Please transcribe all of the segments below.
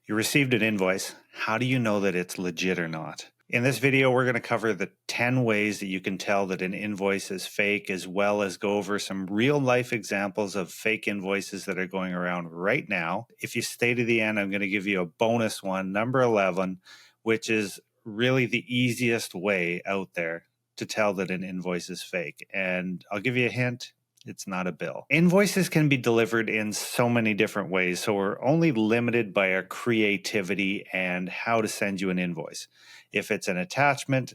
You received an invoice. How do you know that it's legit or not? In this video, we're going to cover the 10 ways that you can tell that an invoice is fake, as well as go over some real life examples of fake invoices that are going around right now. If you stay to the end, I'm going to give you a bonus one, number 11, which is really the easiest way out there to tell that an invoice is fake. And I'll give you a hint. It's not a bill. Invoices can be delivered in so many different ways, so we're only limited by our creativity and how to send you an invoice. If it's an attachment,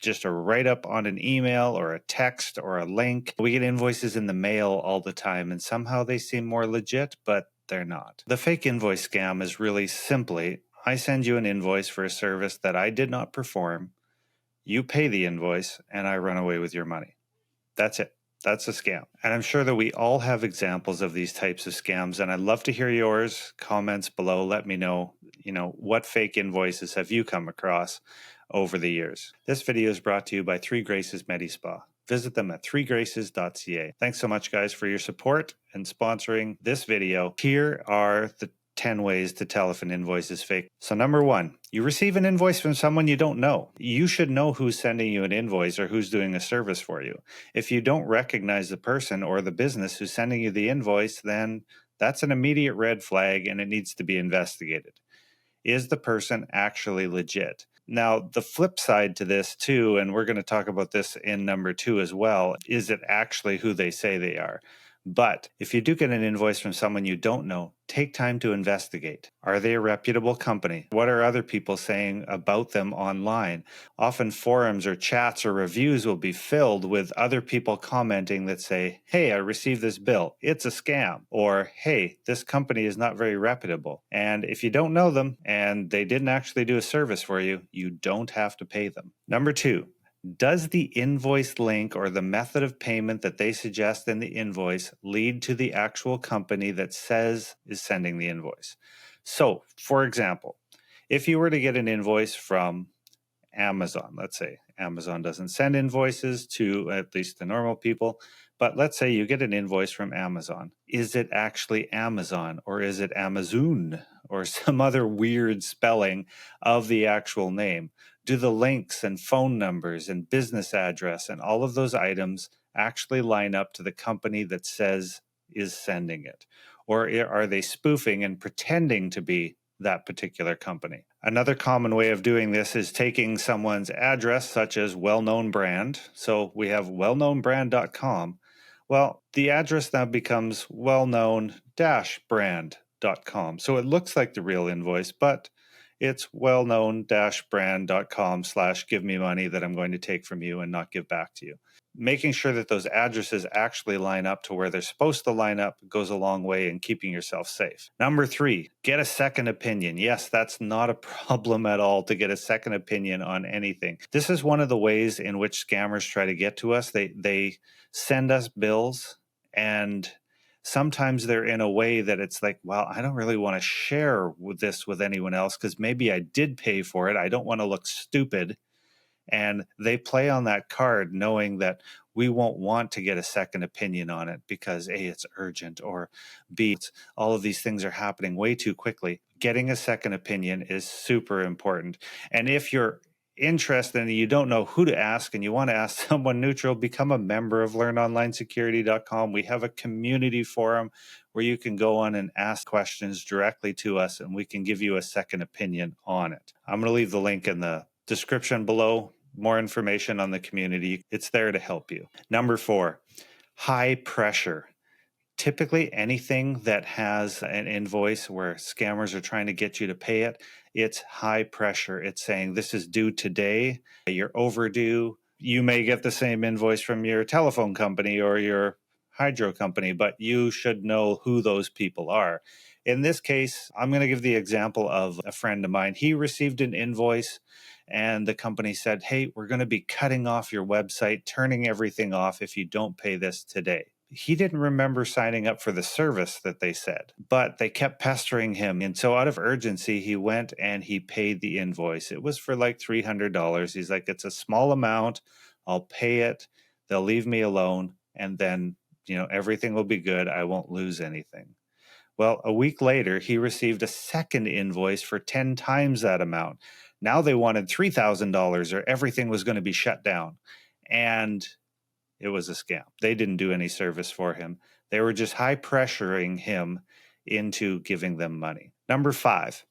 just a write-up on an email or a text or a link. We get invoices in the mail all the time, and somehow they seem more legit, but they're not. The fake invoice scam is really simply, I send you an invoice for a service that I did not perform, you pay the invoice, and I run away with your money. That's it. That's a scam. And I'm sure that we all have examples of these types of scams, and I'd love to hear yours. Comments below, let me know, what fake invoices have you come across over the years. This video is brought to you by Three Graces Medi Spa. Visit them at threegraces.ca. Thanks so much, guys, for your support and sponsoring this video. Here are the 10 ways to tell if an invoice is fake. So number 1, you receive an invoice from someone you don't know. You should know who's sending you an invoice or who's doing a service for you. If you don't recognize the person or the business who's sending you the invoice, then that's an immediate red flag and it needs to be investigated. Is the person actually legit? Now, the flip side to this too, and we're going to talk about this in number 2 as well, is it actually who they say they are? But if you do get an invoice from someone you don't know, take time to investigate. Are they a reputable company? What are other people saying about them online? Often forums or chats or reviews will be filled with other people commenting that say, hey, I received this bill. It's a scam. Or, hey, this company is not very reputable. And if you don't know them and they didn't actually do a service for you, you don't have to pay them. Number 2. Does the invoice link or the method of payment that they suggest in the invoice lead to the actual company that says is sending the invoice? So, for example, if you were to get an invoice from Amazon, let's say Amazon doesn't send invoices to at least the normal people, but let's say you get an invoice from Amazon. Is it actually Amazon or is it Amazon or some other weird spelling of the actual name? Do the links and phone numbers and business address and all of those items actually line up to the company that says is sending it? Or are they spoofing and pretending to be that particular company? Another common way of doing this is taking someone's address, such as well-known brand. So we have wellknownbrand.com. Well, the address now becomes wellknown-brand.com. So it looks like the real invoice, but it's wellknown-brand.com/give me money that I'm going to take from you and not give back to you. Making sure that those addresses actually line up to where they're supposed to line up goes a long way in keeping yourself safe. Number 3, get a second opinion. Yes, that's not a problem at all to get a second opinion on anything. This is one of the ways in which scammers try to get to us. They send us bills, and sometimes they're in a way that it's like, well, I don't really want to share this with anyone else because maybe I did pay for it. I don't want to look stupid. And they play on that card knowing that we won't want to get a second opinion on it because A, it's urgent, or B, all of these things are happening way too quickly. Getting a second opinion is super important. And if you're interested and you don't know who to ask and you want to ask someone neutral, become a member of learnonlinesecurity.com. We have a community forum where you can go on and ask questions directly to us and we can give you a second opinion on it. I'm going to leave the link in the description below. More information on the community. It's there to help you. Number 4, high pressure. Typically, anything that has an invoice where scammers are trying to get you to pay it, it's high pressure. It's saying this is due today, you're overdue. You may get the same invoice from your telephone company or your hydro company, but you should know who those people are. In this case, I'm going to give the example of a friend of mine. He received an invoice and the company said, hey, we're going to be cutting off your website, turning everything off if you don't pay this today. He didn't remember signing up for the service that they said, but they kept pestering him. And so out of urgency, he went and he paid the invoice. It was for like $300. He's like, it's a small amount. I'll pay it. They'll leave me alone. And then, everything will be good. I won't lose anything. Well, a week later, he received a second invoice for 10 times that amount. Now they wanted $3,000 or everything was going to be shut down. And it was a scam. They didn't do any service for him. They were just high pressuring him into giving them money. Number 5,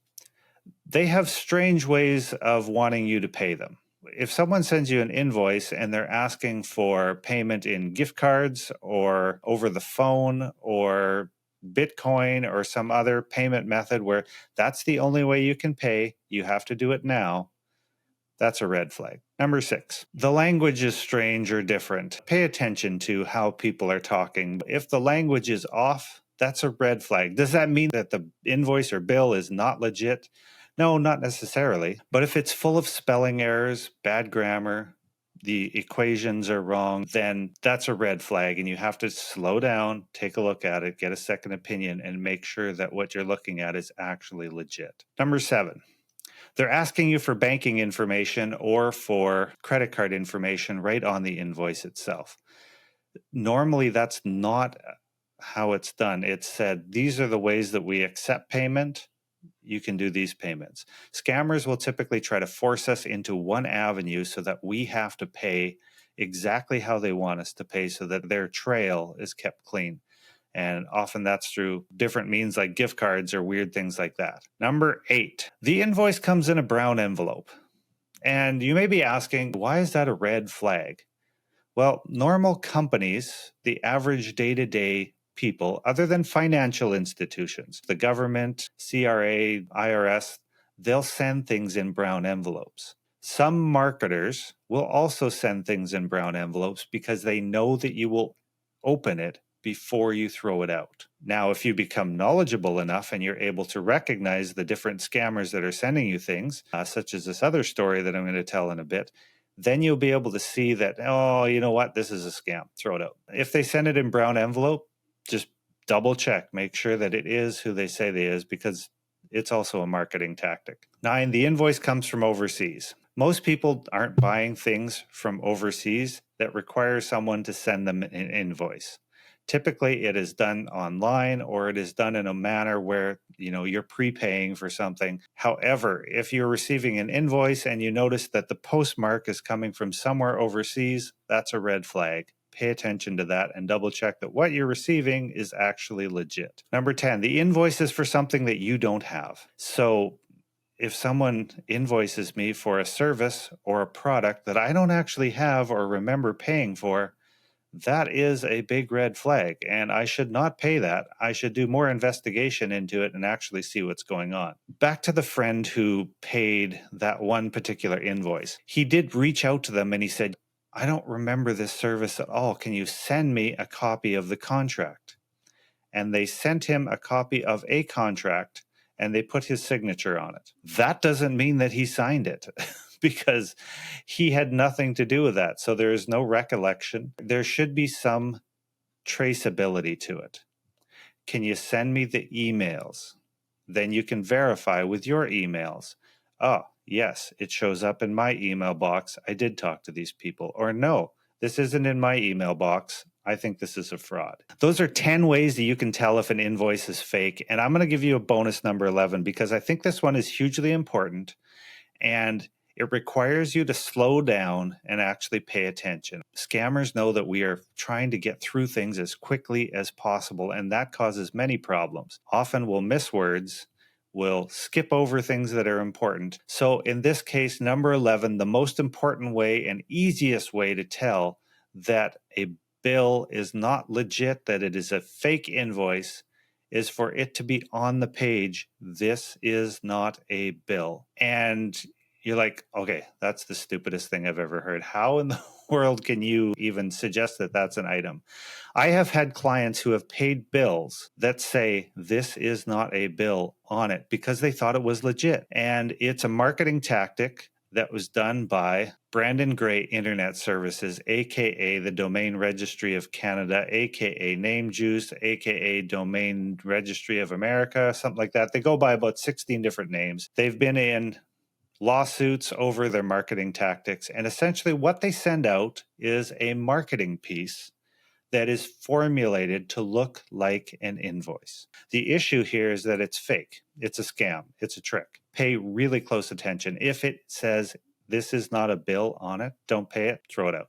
they have strange ways of wanting you to pay them. If someone sends you an invoice and they're asking for payment in gift cards or over the phone or Bitcoin or some other payment method where that's the only way you can pay, you have to do it now, that's a red flag. Number 6, the language is strange or different. Pay attention to how people are talking. If the language is off, that's a red flag. Does that mean that the invoice or bill is not legit? No, not necessarily. But if it's full of spelling errors, bad grammar, the equations are wrong, then that's a red flag. And you have to slow down, take a look at it, get a second opinion, and make sure that what you're looking at is actually legit. Number 7, they're asking you for banking information or for credit card information right on the invoice itself. Normally, that's not how it's done. It's said, these are the ways that we accept payment. You can do these payments. Scammers will typically try to force us into one avenue so that we have to pay exactly how they want us to pay so that their trail is kept clean. And often that's through different means like gift cards or weird things like that. Number 8, the invoice comes in a brown envelope. And you may be asking, why is that a red flag? Well, normal companies, the average day-to-day people, other than financial institutions, the government, CRA, IRS, they'll send things in brown envelopes. Some marketers will also send things in brown envelopes because they know that you will open it before you throw it out. Now, if you become knowledgeable enough and you're able to recognize the different scammers that are sending you things, such as this other story that I'm going to tell in a bit, then you'll be able to see that, oh, you know what, this is a scam, throw it out. If they send it in brown envelope, just double check, make sure that it is who they say they is, because it's also a marketing tactic. 9, the invoice comes from overseas. Most people aren't buying things from overseas that require someone to send them an invoice. Typically, it is done online or it is done in a manner where, you're prepaying for something. However, if you're receiving an invoice and you notice that the postmark is coming from somewhere overseas, that's a red flag. Pay attention to that and double check that what you're receiving is actually legit. Number 10, the invoice is for something that you don't have. So if someone invoices me for a service or a product that I don't actually have or remember paying for, that is a big red flag, and I should not pay that. I should do more investigation into it and actually see what's going on. Back to the friend who paid that one particular invoice. He did reach out to them and he said, I don't remember this service at all. Can you send me a copy of the contract? And they sent him a copy of a contract and they put his signature on it. That doesn't mean that he signed it because he had nothing to do with that. So there is no recollection. There should be some traceability to it. Can you send me the emails? Then you can verify with your emails. Oh, yes, it shows up in my email box. I did talk to these people. Or no, this isn't in my email box. I think this is a fraud. Those are 10 ways that you can tell if an invoice is fake. And I'm going to give you a bonus number 11 because I think this one is hugely important and it requires you to slow down and actually pay attention. Scammers know that we are trying to get through things as quickly as possible, and that causes many problems. Often we'll miss words, we'll skip over things that are important. So in this case, number 11, the most important way and easiest way to tell that a bill is not legit, that it is a fake invoice, is for it to be on the page, this is not a bill. And you're like, okay, that's the stupidest thing I've ever heard. How in the world can you even suggest that that's an item? I have had clients who have paid bills that say this is not a bill on it because they thought it was legit. And it's a marketing tactic that was done by Brandon Gray Internet Services, aka the Domain Registry of Canada, aka Name Juice, aka Domain Registry of America, something like that. They go by about 16 different names. They've been in lawsuits over their marketing tactics, and essentially what they send out is a marketing piece that is formulated to look like an invoice. The issue here is that it's fake. It's a scam. It's a trick. Pay really close attention. If it says this is not a bill on it, don't pay it, throw it out.